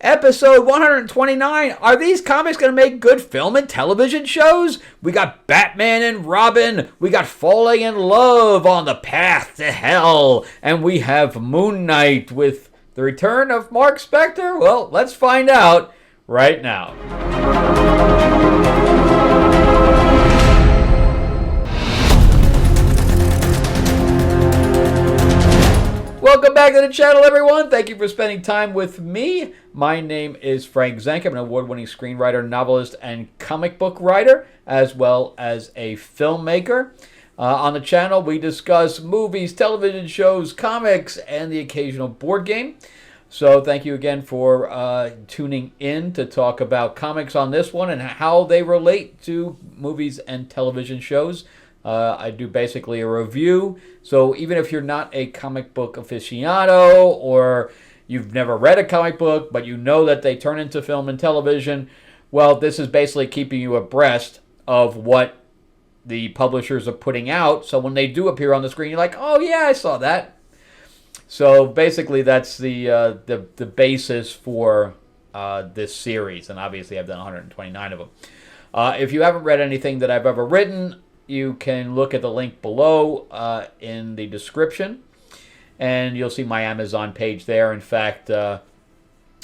Episode 129. Are these comics going to make good film and television shows? We got Batman and Robin. We got Falling in Love on the Path to Hell. And we have Moon Knight with the return of Mark Spector. Well, let's find out right now. Welcome back to the channel, everyone. Thank you for spending time with me. My name is Frank Zanca. I'm an award-winning screenwriter, novelist, and comic book writer, as well as a filmmaker. On the channel, we discuss movies, television shows, comics, and the occasional board game. So thank you again for tuning in to talk about comics on this one and how they relate to movies and television shows. I do basically a review, so even if you're not a comic book aficionado or you've never read a comic book, but you know that they turn into film and television, well, this is basically keeping you abreast of what the publishers are putting out, so when they do appear on the screen, you're like, oh yeah, I saw that. So basically that's the basis for this series, and obviously I've done 129 of them. If you haven't read anything that I've ever written, you can look at the link below in the description, and you'll see my Amazon page there. In fact,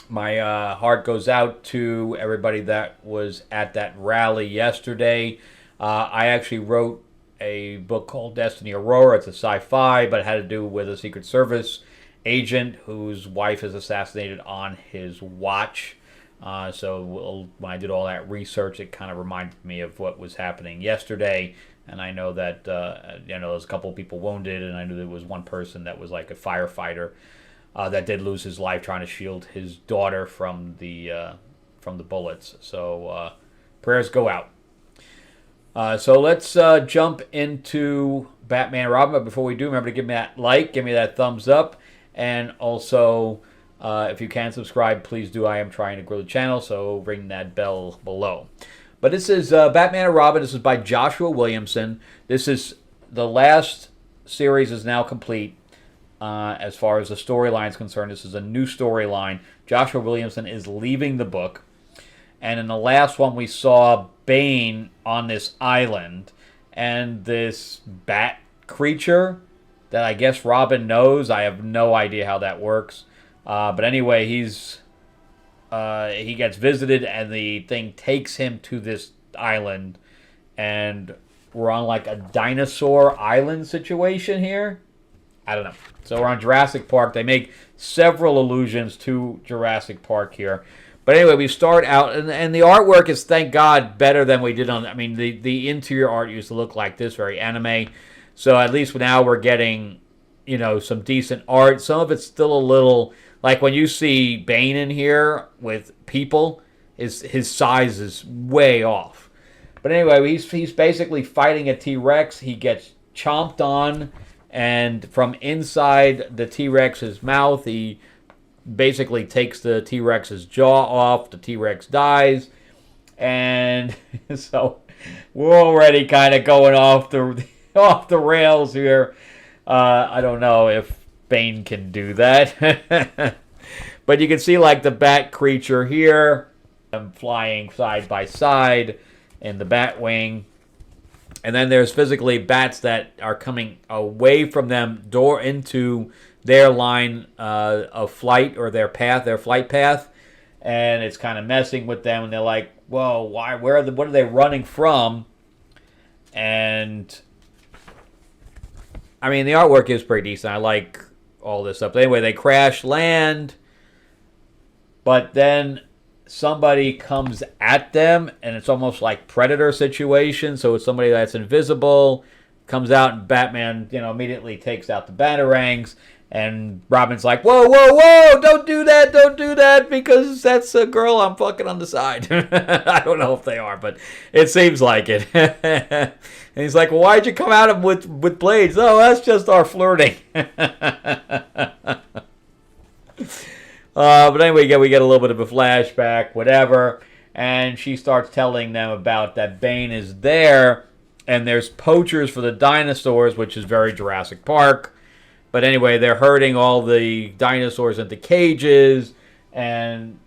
my heart goes out to everybody that was at that rally yesterday. I actually wrote a book called Destiny Aurora. It's a sci-fi, but it had to do with a Secret Service agent whose wife is assassinated on his watch. So when I did all that research, it kind of reminded me of what was happening yesterday. And I know that there's a couple of people wounded, and I knew there was one person that was like a firefighter that did lose his life trying to shield his daughter from the bullets. So prayers go out. So let's jump into Batman and Robin. But before we do, remember to give me that like, give me that thumbs up, and also if you can subscribe, please do. I am trying to grow the channel, so ring that bell below. But this is Batman and Robin. This is by Joshua Williamson. This is the last series is now complete as far as the storyline is concerned. This is a new storyline. Joshua Williamson is leaving the book. And in the last one, we saw Bane on this island. And this bat creature that I guess Robin knows. I have no idea how that works. But anyway, he gets visited, and the thing takes him to this island, and we're on like a dinosaur island situation here. I don't know. So we're on Jurassic Park. They make several allusions to Jurassic Park here. But anyway, we start out, and the artwork is, thank God, better than we did on, I mean, the interior art used to look like this, very anime. So at least now we're getting, some decent art. Some of it's still a little, like when you see Bane in here with people, his size is way off. But anyway, he's basically fighting a T-Rex. He gets chomped on, and from inside the T-Rex's mouth, he basically takes the T-Rex's jaw off. The T-Rex dies, and so we're already kind of going off the rails here. I don't know if Bane can do that. But you can see like the bat creature here, flying side by side in the bat wing. And then there's physically bats that are coming away from them, door into their line of flight, or their flight path. And it's kind of messing with them, and they're like, whoa, why, what are they running from? And I mean, the artwork is pretty decent. I like all this stuff. But anyway, they crash land, but then somebody comes at them, and it's almost like Predator situation. So it's somebody that's invisible, comes out, and Batman, immediately takes out the batarangs, and Robin's like, whoa, whoa, whoa, don't do that, because that's a girl I'm fucking on the side. I don't know if they are, but it seems like it. And he's like, well, why'd you come at him with blades? Oh, that's just our flirting. But anyway, we get a little bit of a flashback, whatever, and she starts telling them about that Bane is there, and there's poachers for the dinosaurs, which is very Jurassic Park. But anyway, they're herding all the dinosaurs into cages, and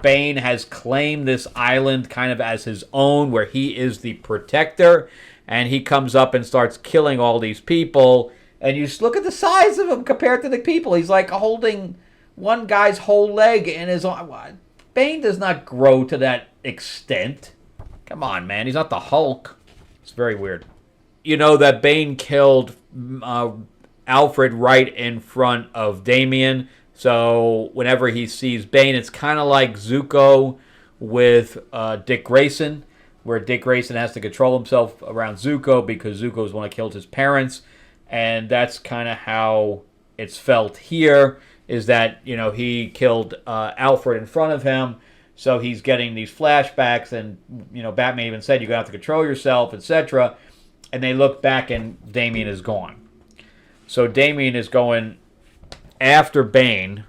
Bane has claimed this island kind of as his own, where he is the protector, and he comes up and starts killing all these people. And you just look at the size of him compared to the people. He's like holding one guy's whole leg in his arm. Bane does not grow to that extent. Come on, man. He's not the Hulk. It's very weird. You know that Bane killed Alfred right in front of Damian. So whenever he sees Bane, it's kind of like Zuko with Dick Grayson, where Dick Grayson has to control himself around Zuko because Zuko is the one that killed his parents. And that's kind of how it's felt here, is that, you know, he killed Alfred in front of him. So he's getting these flashbacks, and, you know, Batman even said, you're going to have to control yourself, etc. And they look back, and Damian is gone. So Damian is going after Bane,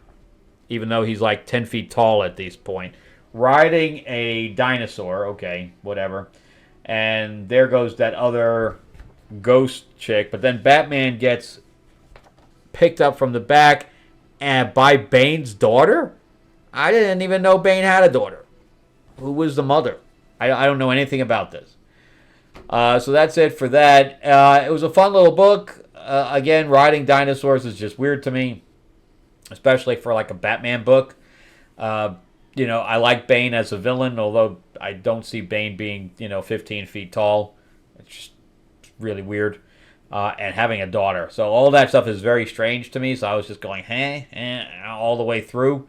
even though he's like 10 feet tall at this point, riding a dinosaur. Okay, whatever. And there goes that other ghost chick. But then Batman gets picked up from the back by Bane's daughter? I didn't even know Bane had a daughter. Who was the mother? I don't know anything about this. So that's it for that. It was a fun little book. Again, riding dinosaurs is just weird to me, especially for like a Batman book. You know, I like Bane as a villain, although I don't see Bane being, 15 feet tall. It's just really weird. And having a daughter. So all that stuff is very strange to me. So I was just going, all the way through.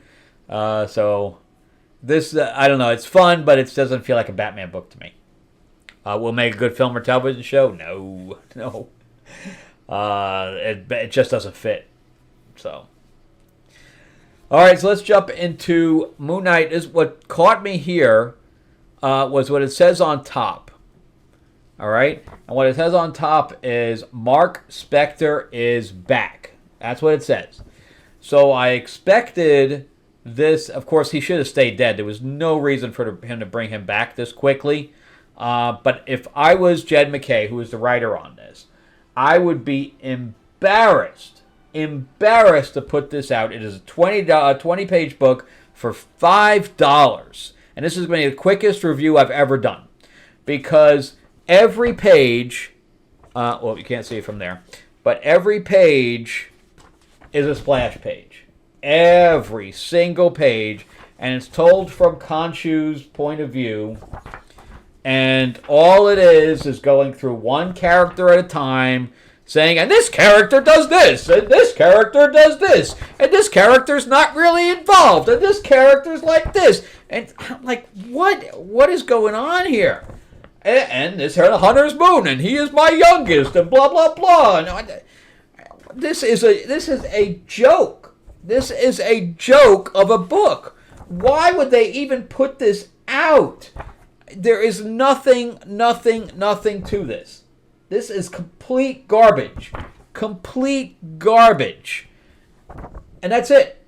So this, I don't know, it's fun, but it doesn't feel like a Batman book to me. Will make a good film or television show? No. It just doesn't fit. So. All right, so let's jump into Moon Knight. What caught me here was what it says on top. All right? And what it says on top is Mark Spector is back. That's what it says. So I expected this. Of course, he should have stayed dead. There was no reason for him to bring him back this quickly. But if I was Jed MacKay, who is the writer on this, I would be embarrassed to put this out. It is a 20-page book for $5. And this is going to be the quickest review I've ever done. Because every page, well, you can't see it from there, but every page is a splash page. Every single page. And it's told from Konshu's point of view. And all it is going through one character at a time, saying, and this character does this, and this character does this, and this character's not really involved, and this character's like this. And I'm like, what is going on here? And this Hunter's Moon, and he is my youngest, and blah, blah, blah. And this is a joke. This is a joke of a book. Why would they even put this out? There is nothing to this. This is complete garbage. Complete garbage. And that's it.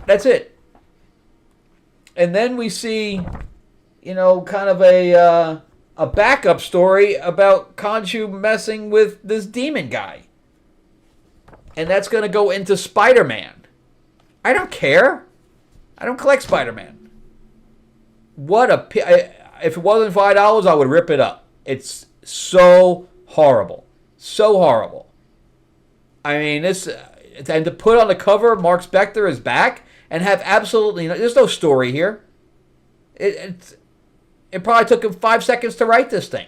That's it. And then we see, kind of a backup story about Konshu messing with this demon guy. And that's going to go into Spider-Man. I don't care. I don't collect Spider-Man. If it wasn't $5, I would rip it up. It's so horrible. So horrible. I mean, this, and to put on the cover, Mark Spector is back, and have absolutely there's no story here. It probably took him 5 seconds to write this thing.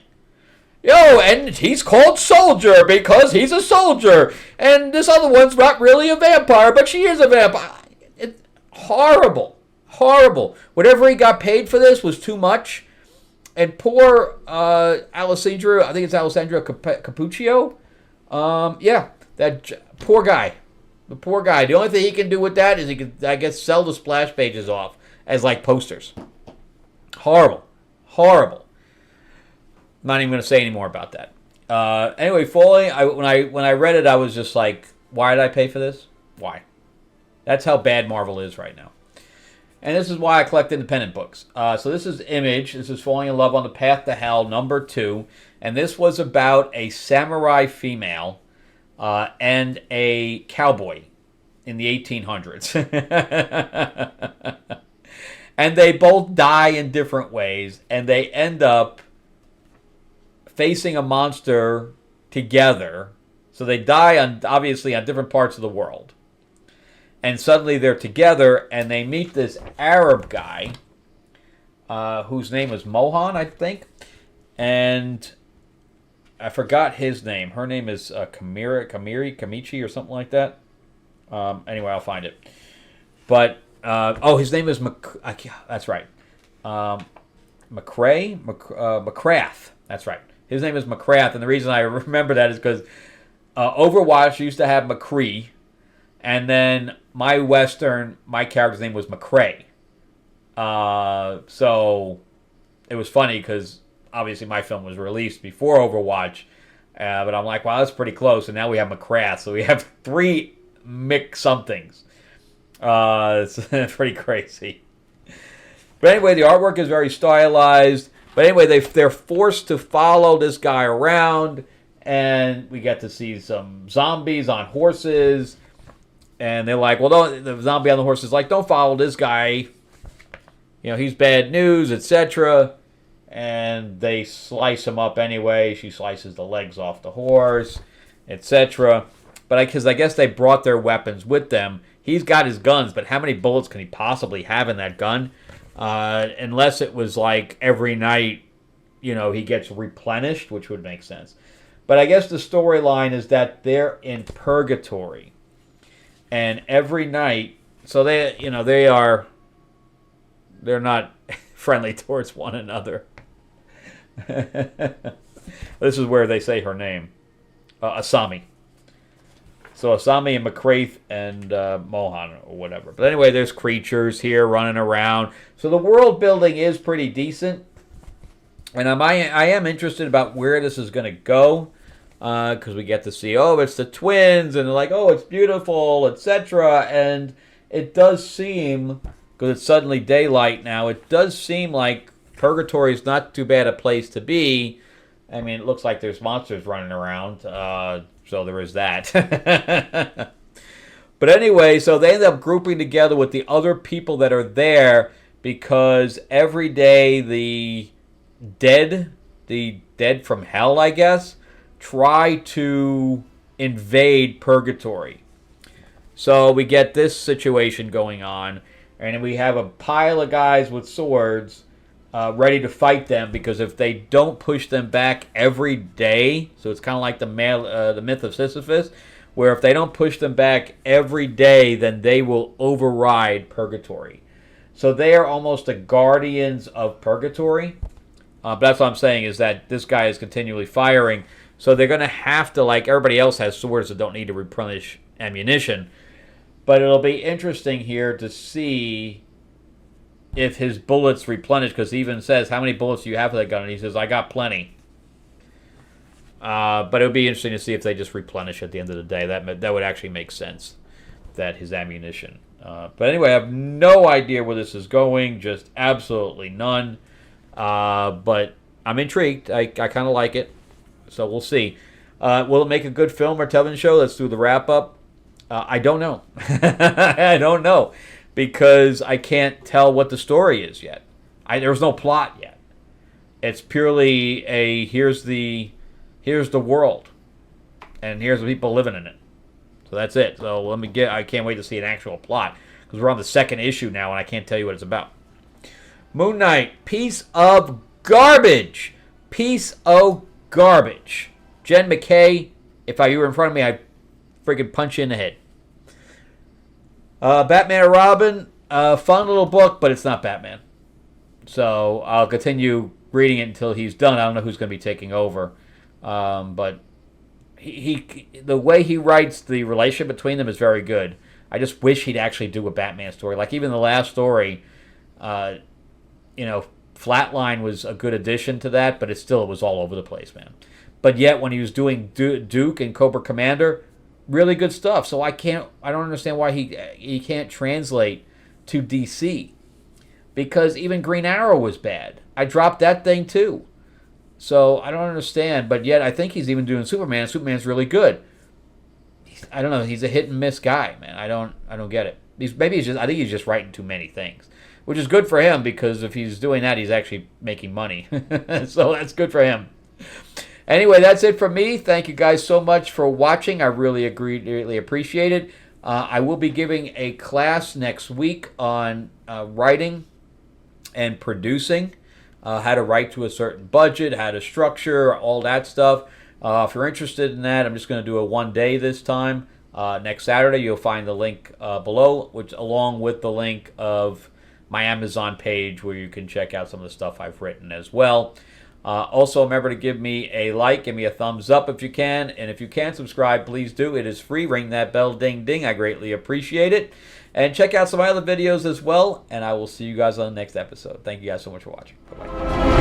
And he's called Soldier because he's a soldier. And this other one's not really a vampire, but she is a vampire. It's horrible. Horrible. Whatever he got paid for this was too much. And poor Alessandro, I think it's Alessandro Capuccio. That poor guy. The poor guy. The only thing he can do with that is he can, I guess, sell the splash pages off as like posters. Horrible. Horrible. I'm not even going to say any more about that. Anyway, when I read it, I was just like, why did I pay for this? Why? That's how bad Marvel is right now. And this is why I collect independent books. So this is Image. This is Falling in Love on the Path to Hell, #2. And this was about a samurai female and a cowboy in the 1800s. And they both die in different ways, and they end up facing a monster together. So they die obviously on different parts of the world. And suddenly they're together, and they meet this Arab guy, whose name was Mohan, I think. And I forgot his name. Her name is Kamichi, or something like that. Anyway, I'll find it. But, his name is that's right. McCrath. That's right. His name is McCrath, and the reason I remember that is because Overwatch used to have McCree, and then my character's name was McCrae. So it was funny because obviously my film was released before Overwatch, but I'm like, wow, that's pretty close, and now we have McCrath, so we have 3 Mick somethings. It's pretty crazy. But anyway, the artwork is very stylized. But anyway, they're forced to follow this guy around, and we get to see some zombies on horses. And they're like, well, the zombie on the horse is like, don't follow this guy. He's bad news, etc. And they slice him up anyway. She slices the legs off the horse, etc. But because I guess they brought their weapons with them. He's got his guns, but how many bullets can he possibly have in that gun? Unless it was like every night, he gets replenished, which would make sense. But I guess the storyline is that they're in purgatory. And every night, so they're not friendly towards one another. This is where they say her name. Asami. So Asami and McCraith and Mohan or whatever. But anyway, there's creatures here running around. So the world building is pretty decent. And I am interested about where this is going to go. Because we get to see, it's the twins. And they're like, it's beautiful, etc. And it does seem, because it's suddenly daylight now, it does seem like Purgatory is not too bad a place to be. I mean, it looks like there's monsters running around. So there is that. But anyway, so they end up grouping together with the other people that are there because every day the dead from hell, I guess, try to invade Purgatory. So we get this situation going on, and we have a pile of guys with swords ready to fight them, because if they don't push them back every day, so it's kind of like the myth of Sisyphus, where if they don't push them back every day, then they will override Purgatory. So they are almost the guardians of Purgatory. But that's what I'm saying, is that this guy is continually firing. So they're going to have to, like everybody else has swords that don't need to replenish ammunition. But it'll be interesting here to see if his bullets replenish, because he even says, how many bullets do you have for that gun? And he says, I got plenty. But it would be interesting to see if they just replenish at the end of the day. That would actually make sense, that his ammunition. But anyway, I have no idea where this is going, just absolutely none. But I'm intrigued. I kind of like it. So we'll see. Will it make a good film or television show? Let's do the wrap-up. I don't know. I don't know. Because I can't tell what the story is yet. There's no plot yet. It's purely here's the world, and here's the people living in it. So that's it. So I can't wait to see an actual plot, because we're on the second issue now, and I can't tell you what it's about. Moon Knight, piece of garbage. Piece of garbage. Jen McKay, if you were in front of me, I'd freaking punch you in the head. Batman and Robin, fun little book, but it's not Batman. So I'll continue reading it until he's done. I don't know who's going to be taking over. But the way he writes the relationship between them is very good. I just wish he'd actually do a Batman story. Like even the last story, Flatline was a good addition to that, but it was all over the place, man. But yet when he was doing Duke and Cobra Commander, really good stuff. So I don't understand why he can't translate to DC, because even Green Arrow was bad. I dropped that thing too. So I don't understand, but yet I think he's even doing Superman. Superman's really good. I don't know. He's a hit and miss guy, man. I don't get it. I think he's just writing too many things. which is good for him because if he's doing that, he's actually making money. So that's good for him. Anyway, that's it from me. Thank you guys so much for watching. I really greatly appreciate it. I will be giving a class next week on writing and producing, how to write to a certain budget, how to structure, all that stuff. If you're interested in that, I'm just going to do a one-day this time. Next Saturday, you'll find the link below, which along with the link of my Amazon page where you can check out some of the stuff I've written as well. Also, remember to give me a like, give me a thumbs up if you can, and if you can subscribe, please do. It is free. Ring that bell, ding, ding. I greatly appreciate it. And check out some of my other videos as well, and I will see you guys on the next episode. Thank you guys so much for watching. Bye-bye.